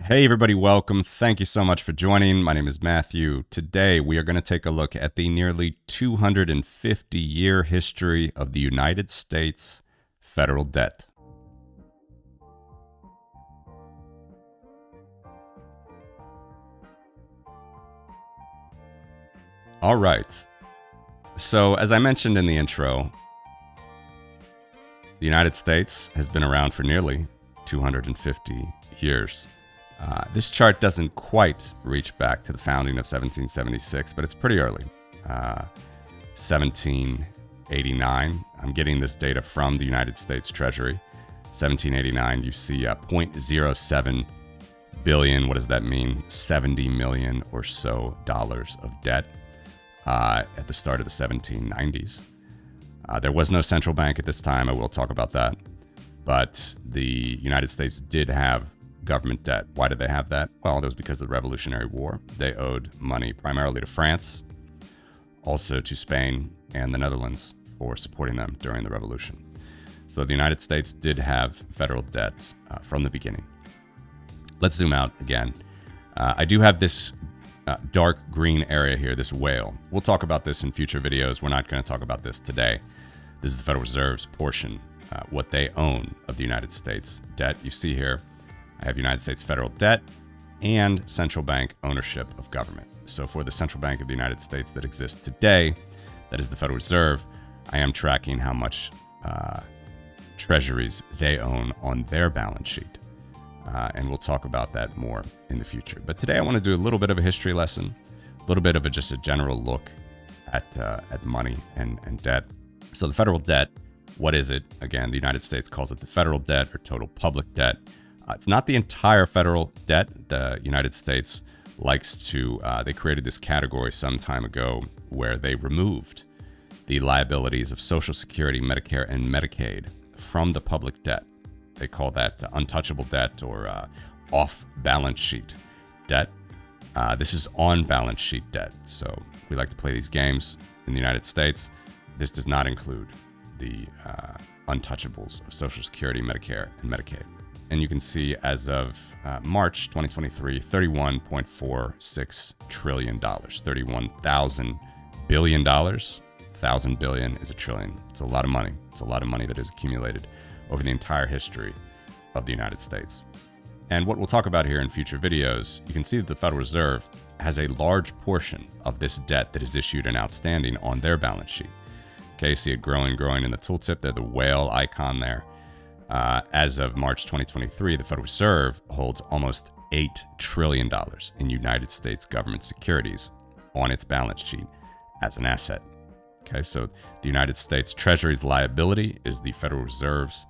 Hey everybody, welcome. Thank you so much for joining. My name is Matthew. Today we are going to take a look at the nearly 250-year history of the United States federal debt. All right. So as I mentioned in the intro, the United States has been around for nearly 250 years. This chart doesn't quite reach back to the founding of 1776, but it's pretty early. 1789, I'm getting this data from the United States Treasury. 1789, you see 0.07 billion, what does that mean? 70 million or so dollars of debt at the start of the 1790s. There was no central bank at this time, I will talk about that. But the United States did have government debt. Why did they have that? Well, that was because of the Revolutionary War. They owed money primarily to France, also to Spain and the Netherlands for supporting them during the Revolution. So the United States did have federal debt from the beginning. Let's zoom out again. I do have this dark green area here, this whale. We'll talk about this in future videos. We're not going to talk about this today. This is the Federal Reserve's portion, what they own of the United States debt. You see here, I have United States federal debt and central bank ownership of government. So for the central bank of the United States that exists today, that is the Federal Reserve, I am tracking how much treasuries they own on their balance sheet. And we'll talk about that more in the future. But today I want to do a little bit of a history lesson, a little bit of just a general look at money and debt. So the federal debt, what is it? Again, the United States calls it the federal debt or total public debt. It's not the entire federal debt. The United States likes to, they created this category some time ago where they removed the liabilities of Social Security, Medicare, and Medicaid from the public debt. They call that untouchable debt or off-balance sheet debt. This is on-balance sheet debt. So we like to play these games in the United States. This does not include the untouchables of Social Security, Medicare, and Medicaid. And you can see as of March 2023, $31.46 trillion, $31,000 billion. 1,000 billion is a trillion. It's a lot of money. It's a lot of money that is accumulated over the entire history of the United States. And what we'll talk about here in future videos, you can see that the Federal Reserve has a large portion of this debt that is issued and outstanding on their balance sheet. Okay, see it growing in the tooltip there, the whale icon there. As of March 2023, the Federal Reserve holds almost $8 trillion in United States government securities on its balance sheet as an asset. Okay, so the United States Treasury's liability is the Federal Reserve's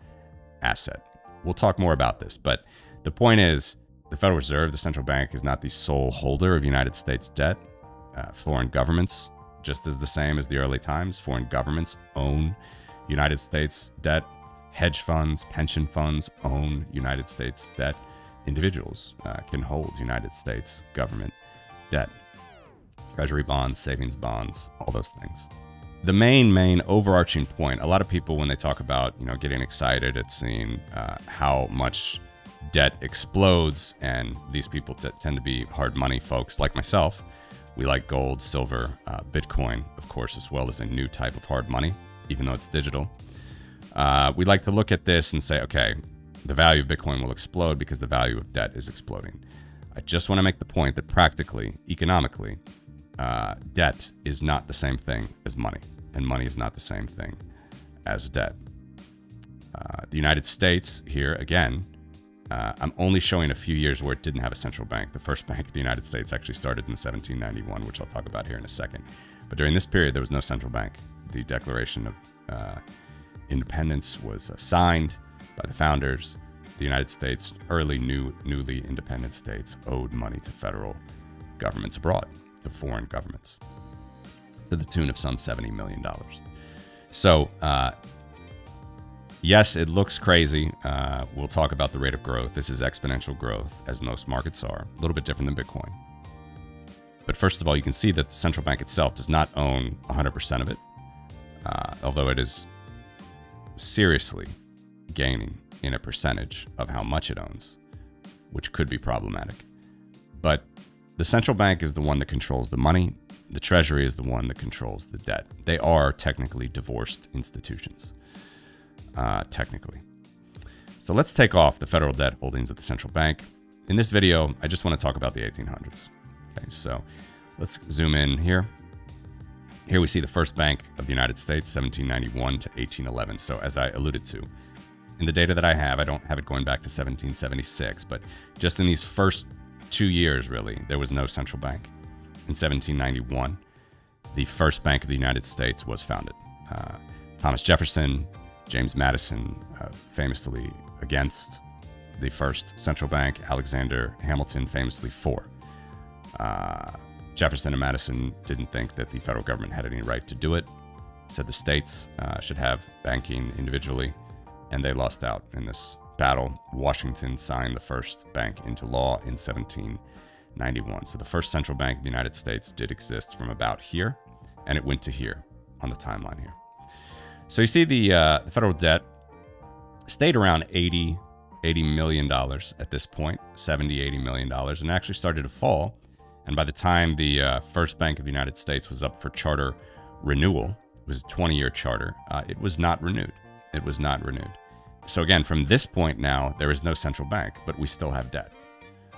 asset. We'll talk more about this, but the point is the Federal Reserve, the central bank, is not the sole holder of United States debt. Foreign governments, just as the same as the early times, foreign governments own United States debt. Hedge funds, pension funds own United States debt. Individuals can hold United States government debt. Treasury bonds, savings bonds, all those things. The main overarching point, a lot of people when they talk about, getting excited at seeing how much debt explodes, and these people tend to be hard money folks like myself. We like gold, silver, Bitcoin, of course, as well as a new type of hard money, even though it's digital. We like to look at this and say, okay, the value of Bitcoin will explode because the value of debt is exploding. I just want to make the point that practically, economically, debt is not the same thing as money, and money is not the same thing as debt. The United States here, again, I'm only showing a few years where it didn't have a central bank. The first bank of the United States actually started in 1791, which I'll talk about here in a second. But during this period, there was no central bank. The Declaration of Independence was signed by the founders. The United States, newly independent states, owed money to federal governments abroad, to foreign governments, to the tune of some $70 million. So, yes, it looks crazy. We'll talk about the rate of growth. This is exponential growth, as most markets are, a little bit different than Bitcoin. But first of all, you can see that the central bank itself does not own 100% of it, although it is seriously gaining in a percentage of how much it owns. which could be problematic. But the central bank is the one that controls the money. The Treasury is the one that controls the debt. They are technically divorced institutions, technically. So let's take off the federal debt holdings of the central bank. In this video, I just want to talk about the 1800s. Okay, so let's zoom in here. Here we see the first bank of the United States, 1791 to 1811. So as I alluded to, in the data that I don't have it going back to 1776, but just in these first 2 years, really, there was no central bank. In 1791, the first Bank of the United States was founded. Thomas Jefferson, James Madison, famously against the first central bank, Alexander Hamilton famously for. Jefferson and Madison didn't think that the federal government had any right to do it, said the states should have banking individually, and they lost out in this battle. Washington signed the first bank into law in 1791. So the first central bank of the United States did exist from about here, and it went to here on the timeline here. So you see the federal debt stayed around $80 million at this point, $80 million, and actually started to fall. And by the time the first Bank of the United States was up for charter renewal, it was a 20-year charter, it was not renewed. It was not renewed. So again, from this point now, there is no central bank, but we still have debt.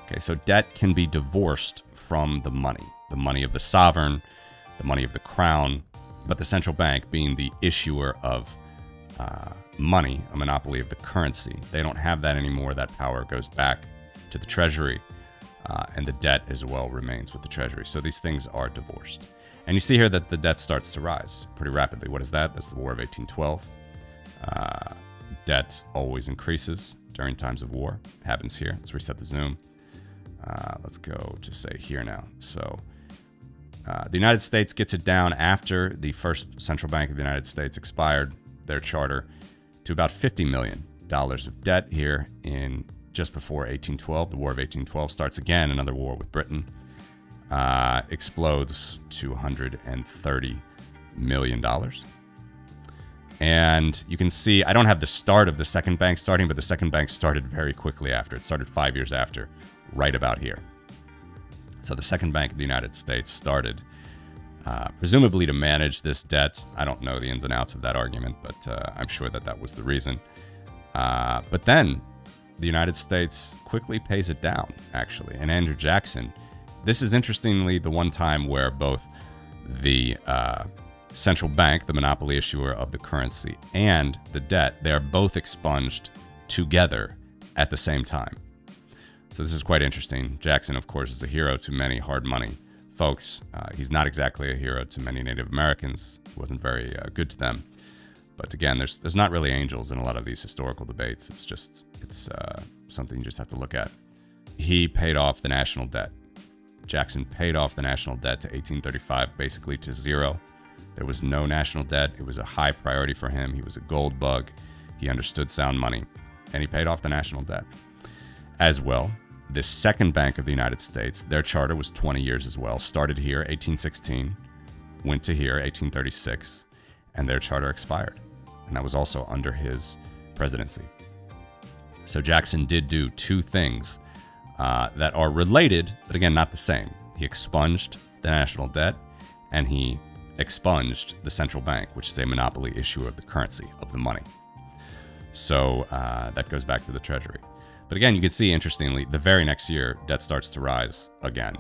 Okay, so debt can be divorced from the money of the sovereign, the money of the crown, but the central bank being the issuer of money, a monopoly of the currency. They don't have that anymore. That power goes back to the Treasury, and the debt as well remains with the Treasury. So these things are divorced. And you see here that the debt starts to rise pretty rapidly. What is that? That's the War of 1812. Debt always increases during times of war. It happens here. Let's reset the zoom. Let's go to say here now. So the United States gets it down after the first central bank of the United States expired their charter to about $50 million of debt here in just before 1812. The War of 1812 starts again, another war with Britain. Explodes to $130 million. And you can see, I don't have the start of the second bank starting, but the second bank started very quickly after. It started 5 years after, right about here. So the second bank of the United States started presumably to manage this debt. I don't know the ins and outs of that argument, but I'm sure that that was the reason. But then the United States quickly pays it down, actually. And Andrew Jackson, this is interestingly the one time where both the central bank, the monopoly issuer of the currency, and the debt, they are both expunged together at the same time. So this is quite interesting. Jackson, of course, is a hero to many hard money folks. He's not exactly a hero to many Native Americans. He wasn't very good to them. But again, there's not really angels in a lot of these historical debates. It's something you just have to look at. He paid off the national debt. Jackson paid off the national debt to 1835, basically to zero. There was no national debt. It was a high priority for him. He was a gold bug. He understood sound money, and he paid off the national debt. As well, the second Bank of the United States, their charter was 20 years as well. Started here, 1816, went to here, 1836, and their charter expired. And that was also under his presidency. So Jackson did do two things that are related, but again, not the same. He expunged the national debt, and he expunged the central bank, which is a monopoly issuer of the currency, of the money. So that goes back to the Treasury. But again, you can see, interestingly, the very next year, debt starts to rise again.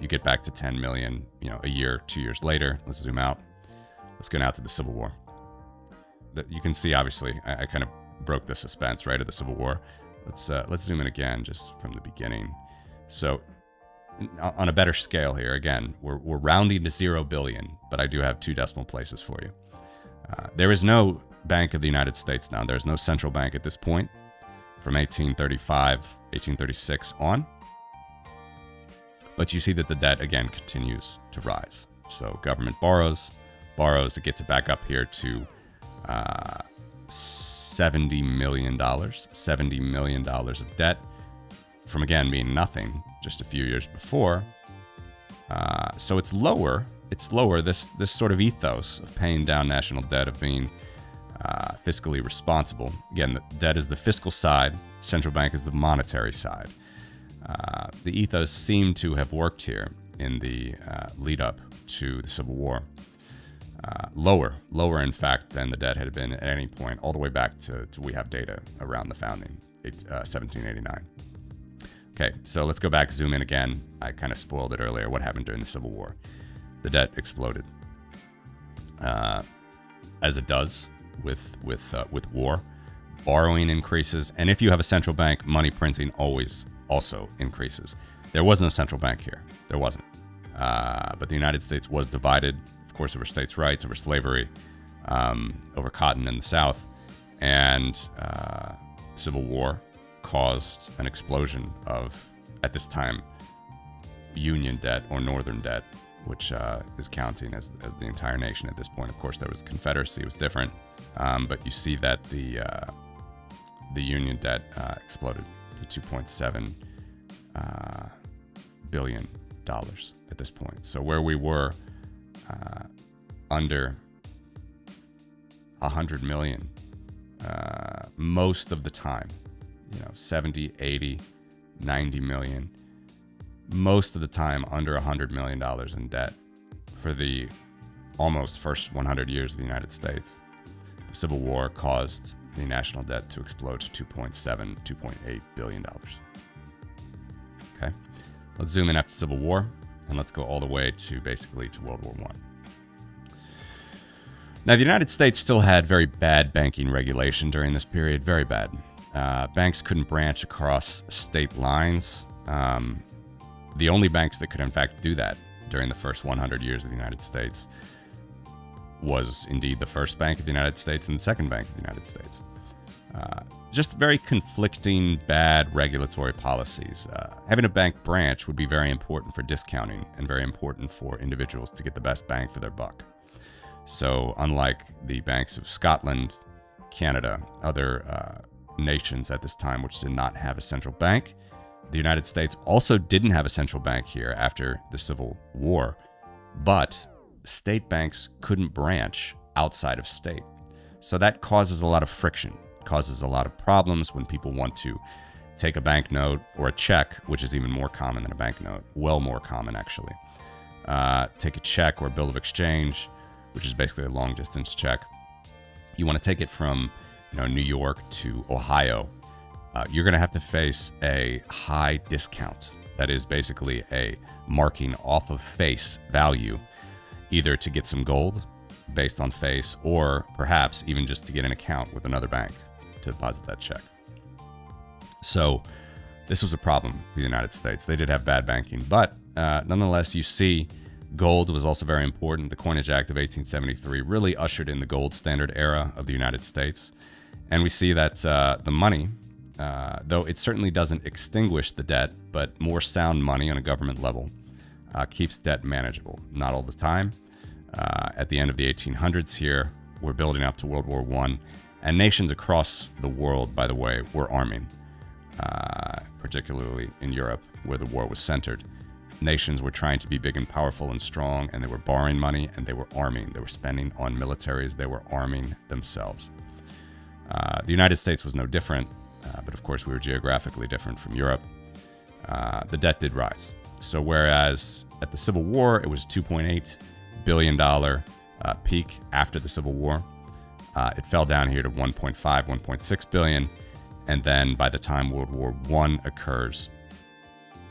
You get back to 10 million, a year, 2 years later. Let's zoom out. Let's go now to the Civil War. You can see, obviously, I kind of broke the suspense, right, of the Civil War. Let's zoom in again, just from the beginning. So, on a better scale here, again, we're rounding to 0 billion, but I do have 2 decimal places for you. There is no Bank of the United States now. There's no central bank at this point. From 1835, 1836 on. But you see that the debt, again, continues to rise. So government borrows, it gets it back up here to $70 million. $70 million of debt from, again, being nothing just a few years before. So it's lower. It's lower, this sort of ethos of paying down national debt, of being fiscally responsible. Again, the debt is the fiscal side, central bank is the monetary side. The ethos seemed to have worked here in the lead up to the Civil War. Lower in fact than the debt had been at any point, all the way back to we have data around the founding, 1789. Okay, so let's go back, zoom in again. I kind of spoiled it earlier. What happened during the Civil War? The debt exploded, as it does with war. Borrowing increases, and if you have a central bank, money printing always also increases. There wasn't a central bank here. There wasn't. But the United States was divided, of course, over states' rights, over slavery, over cotton in the South, and Civil War caused an explosion of, at this time, Union debt or Northern debt, which is counting as the entire nation at this point. Of course, there was Confederacy; it was different, but you see that the Union debt exploded to $2.7 billion at this point. So where we were under 100 million most of the time, 70, 80, 90 million, most of the time under $100 million in debt for the almost first 100 years of the United States. The Civil War caused the national debt to explode to $2.8 billion. Okay, let's zoom in after the Civil War, and let's go all the way to basically to World War I. Now, the United States still had very bad banking regulation during this period, very bad. Banks couldn't branch across state lines. The only banks that could, in fact, do that during the first 100 years of the United States was indeed the First Bank of the United States and the Second Bank of the United States. Just very conflicting, bad regulatory policies. Having a bank branch would be very important for discounting and very important for individuals to get the best bang for their buck. So unlike the banks of Scotland, Canada, other nations at this time which did not have a central bank, the United States also didn't have a central bank here after the Civil War, but state banks couldn't branch outside of state. So that causes a lot of friction, causes a lot of problems when people want to take a banknote or a check, which is even more common than a banknote, well more common actually. Take a check or a bill of exchange, which is basically a long distance check. You want to take it from New York to Ohio. You're going to have to face a high discount. That is basically a marking off of face value, either to get some gold based on face, or perhaps even just to get an account with another bank to deposit that check. So this was a problem for the United States. They did have bad banking, but nonetheless, you see gold was also very important. The Coinage Act of 1873 really ushered in the gold standard era of the United States. And we see that the money, though it certainly doesn't extinguish the debt, but more sound money on a government level keeps debt manageable. Not all the time. At the end of the 1800s here, we're building up to World War I, and nations across the world, by the way, were arming, particularly in Europe, where the war was centered. Nations were trying to be big and powerful and strong, and they were borrowing money, and they were arming. They were spending on militaries. They were arming themselves. The United States was no different, but of course we were geographically different from Europe. The debt did rise. So whereas at the Civil War, it was $2.8 billion peak after the Civil War, it fell down here to 1.5, 1.6 billion. And then by the time World War I occurs,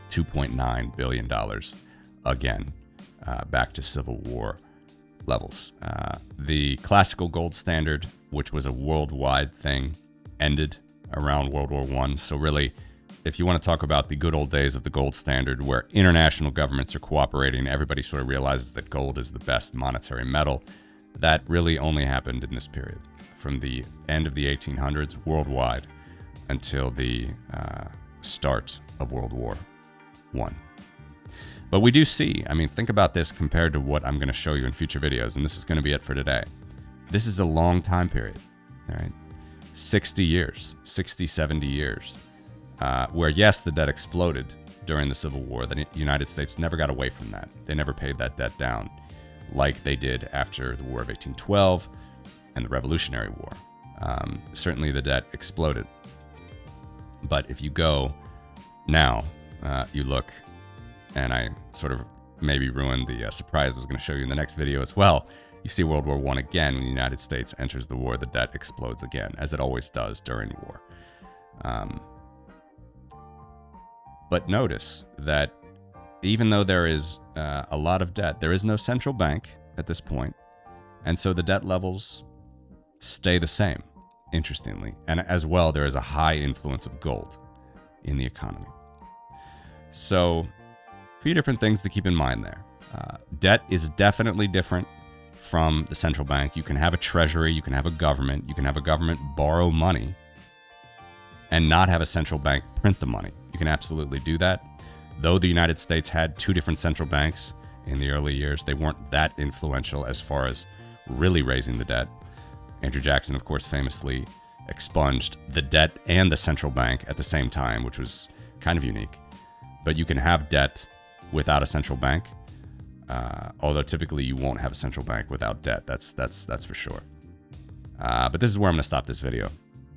$2.9 billion again, back to Civil War levels. The classical gold standard, which was a worldwide thing, ended around World War I. So really, if you want to talk about the good old days of the gold standard, where international governments are cooperating, everybody sort of realizes that gold is the best monetary metal, that really only happened in this period, from the end of the 1800s worldwide until the start of World War I. But we do see, think about this compared to what I'm going to show you in future videos, and this is going to be it for today. This is a long time period, all right? 60 years, 60, 70 years, where yes, the debt exploded during the Civil War. The United States never got away from that. They never paid that debt down like they did after the War of 1812 and the Revolutionary War. Certainly the debt exploded. But if you go now, you look, and I sort of maybe ruined the surprise I was going to show you in the next video as well. You see World War I again. When the United States enters the war, the debt explodes again, as it always does during war. But notice that even though there is a lot of debt, there is no central bank at this point, and so the debt levels stay the same, interestingly. And as well, there is a high influence of gold in the economy. So, a few different things to keep in mind there. Debt is definitely different from the central bank. You can have a treasury, you can have a government, borrow money and not have a central bank print the money. You can absolutely do that. Though the United States had two different central banks in the early years, they weren't that influential as far as really raising the debt. Andrew Jackson, of course, famously expunged the debt and the central bank at the same time, which was kind of unique. But you can have debt without a central bank, although typically you won't have a central bank without debt. That's for sure. But this is where I'm going to stop this video.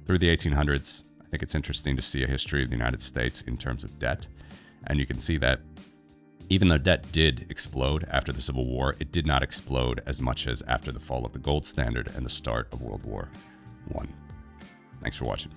Through the 1800s, I think it's interesting to see a history of the United States in terms of debt. And you can see that even though debt did explode after the Civil War, it did not explode as much as after the fall of the gold standard and the start of World War I. Thanks for watching.